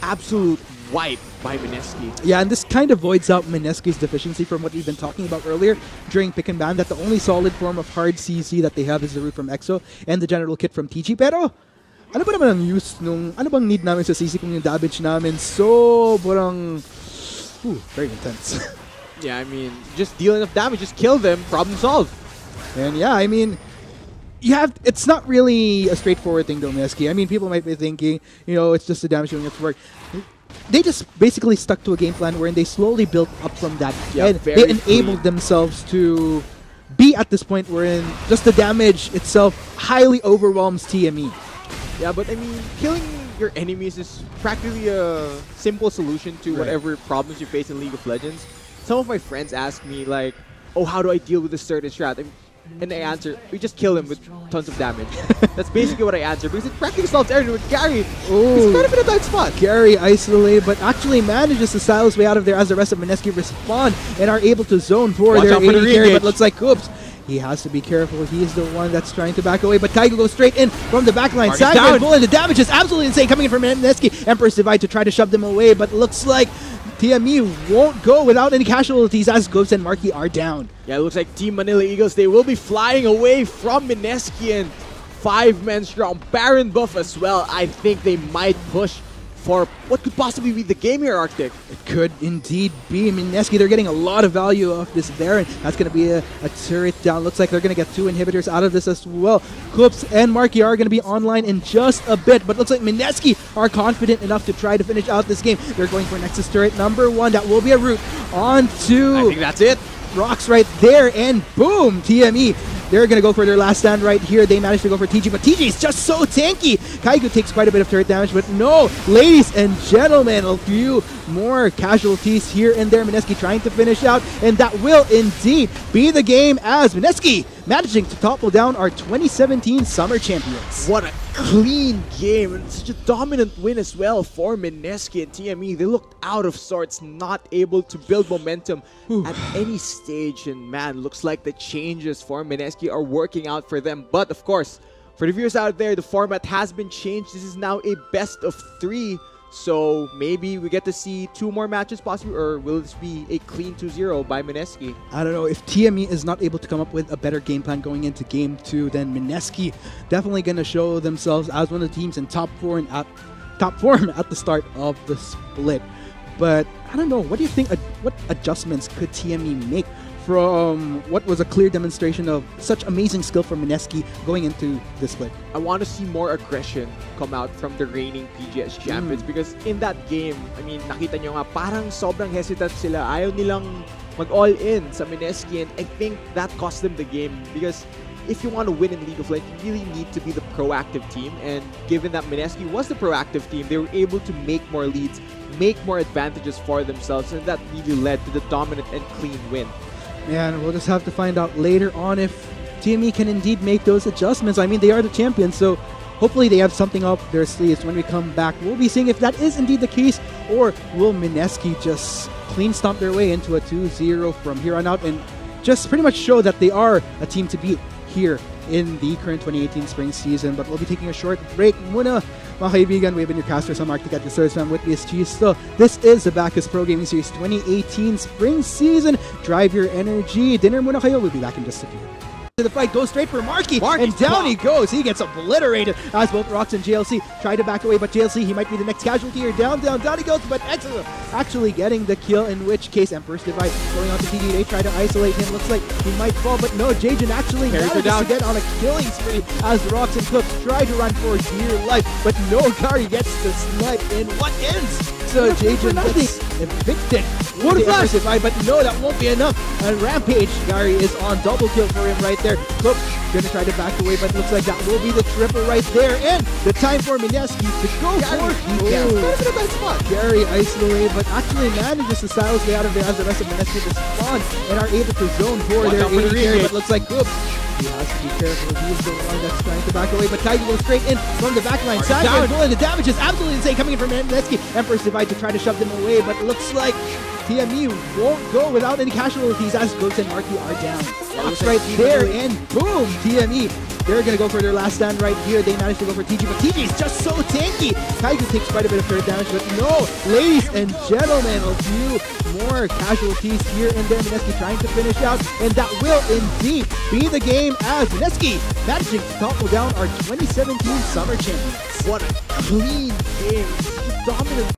absolute wipe by Mineski. Yeah, and this kind of voids out Mineski's deficiency from what we've been talking about earlier during pick and ban, that the only solid form of hard CC that they have is the root from EXO and the general kit from TG. Pero, ano ba naman ang use nung, ano bang need namin sa CC kung yung damage namin sobrang, very intense. Yeah, I mean, just deal enough damage, just kill them, problem solved. And yeah, I mean, it's not really a straightforward thing though, Mineski. I mean, people might be thinking, it's just the damage doing its work. they just basically stuck to a game plan wherein they slowly built up from that. Yeah, and very they enabled themselves to be at this point wherein just the damage itself highly overwhelms TME. Yeah, but I mean, killing your enemies is practically a simple solution to whatever problems you face in League of Legends. Some of my friends ask me like, oh, how do I deal with this certain strat? And I answer, we just kill him with tons of damage. That's basically what I answer because it practically solves everything with Gary. He's kind of in a tight spot. Gary isolated, but actually manages to style his way out of there as the rest of MSK respond and are able to zone for Watch their out for the AD carry, re-engage. but looks like oops. He has to be careful. He's the one that's trying to back away, but Kaigo goes straight in from the backline. Marty's Saga down. bullet. The damage is absolutely insane coming in from MSK. Emperor's Divide to try to shove them away, but looks like TME won't go without any casualties as Ghost and Marky are down. Yeah, it looks like Team Manila Eagles, they will be flying away from Mineski and 5-men strong. Baron buff as well. I think they might push for what could possibly be the game here, Arctic. It could indeed be. Mineski, they're getting a lot of value off this Baron. That's going to be a turret down. Looks like they're going to get 2 inhibitors out of this as well. Kups and Marky are going to be online in just a bit, but looks like Mineski are confident enough to try to finish out this game. They're going for Nexus turret number 1. That will be a route onto I think that's it. Rocks right there, and boom, TME. They're going to go for their last stand right here. They managed to go for TG, but TG is just so tanky. Kaigo takes quite a bit of turret damage, but no, ladies and gentlemen, a few more casualties here and there. Mineski trying to finish out, and that will indeed be the game as Mineski managing to topple down our 2017 Summer Champions. What a clean game and such a dominant win as well for Mineski and TME. They looked out of sorts, not able to build momentum at any stage, and man, looks like the changes for Mineski are working out for them. But of course, for the viewers out there, the format has been changed. This is now a best of 3. So maybe we get to see 2 more matches possibly, or will this be a clean 2-0 by Mineski? I don't know. If TME is not able to come up with a better game plan going into Game 2, then Mineski definitely going to show themselves as one of the teams in top form at the start of the split. But I don't know. What do you think? What adjustments could TME make from what was a clear demonstration of such amazing skill from Mineski going into the split? I want to see more aggression come out from the reigning PGS champions because in that game, I mean, nakita nyo nga, parang sobrang hesitant sila. Ayaw nilang mag-all in sa Mineski, and I think that cost them the game because if you want to win in League of Legends, you really need to be the proactive team, and given that Mineski was the proactive team, they were able to make more leads, make more advantages for themselves, and that really led to the dominant and clean win. And we'll just have to find out later on if TME can indeed make those adjustments. I mean, they are the champions, so hopefully they have something up their sleeves when we come back. We'll be seeing if that is indeed the case, or will Mineski just clean stomp their way into a 2-0 from here on out and just pretty much show that they are a team to beat here in the current 2018 spring season. But we'll be taking a short break muna. Mga kaibigan, we have been your caster sa Arctic at the Service Man with me is Chisto. This is the Bacchus Pro Gaming Series 2018 spring season. Drive your energy. Dinner muna kayo. We'll be back in just a few. The fight goes straight for Marky, and down he goes. He gets obliterated as both Rocks and JLC try to back away, but JLC, he might be the next casualty here. Down he goes, but Exo actually getting the kill, in which case Emperor's Divide going on to TD. They try to isolate him. Looks like he might fall, but no, Jajin actually manages to get on a killing spree as Rocks and Clips try to run for dear life, but no, Gary gets the snipe in what ends. So Jajin gets evicted. What is that? But no, that won't be enough. And Rampage, Gary is on double kill for him right there. Cook gonna try to back away, but looks like that will be the triple right there. And the time for Mineski to go for decap. Gary isolated, but actually manages to style his way out of there as the rest of Mineski respond and are able to zone for their AD carry. But looks like Cook, he has to be careful. He's the one that's trying to back away, but Kaigo goes straight in from the backline. Saga and the damage is absolutely insane coming in from Mineski. Emperor's Divide to try to shove them away, but it looks like TME won't go without any casualties as Ghost and Marky are down. Rocks right there, and boom, TME. They're going to go for their last stand right here. They managed to go for TG, but TG is just so tanky. Kaigo takes quite a bit of turret damage, but no, ladies and gentlemen, a few more casualties here and there. Mineski trying to finish out, and that will indeed be the game as Mineski managing to topple down our 2017 Summer Champions. What a clean game. Such a dominant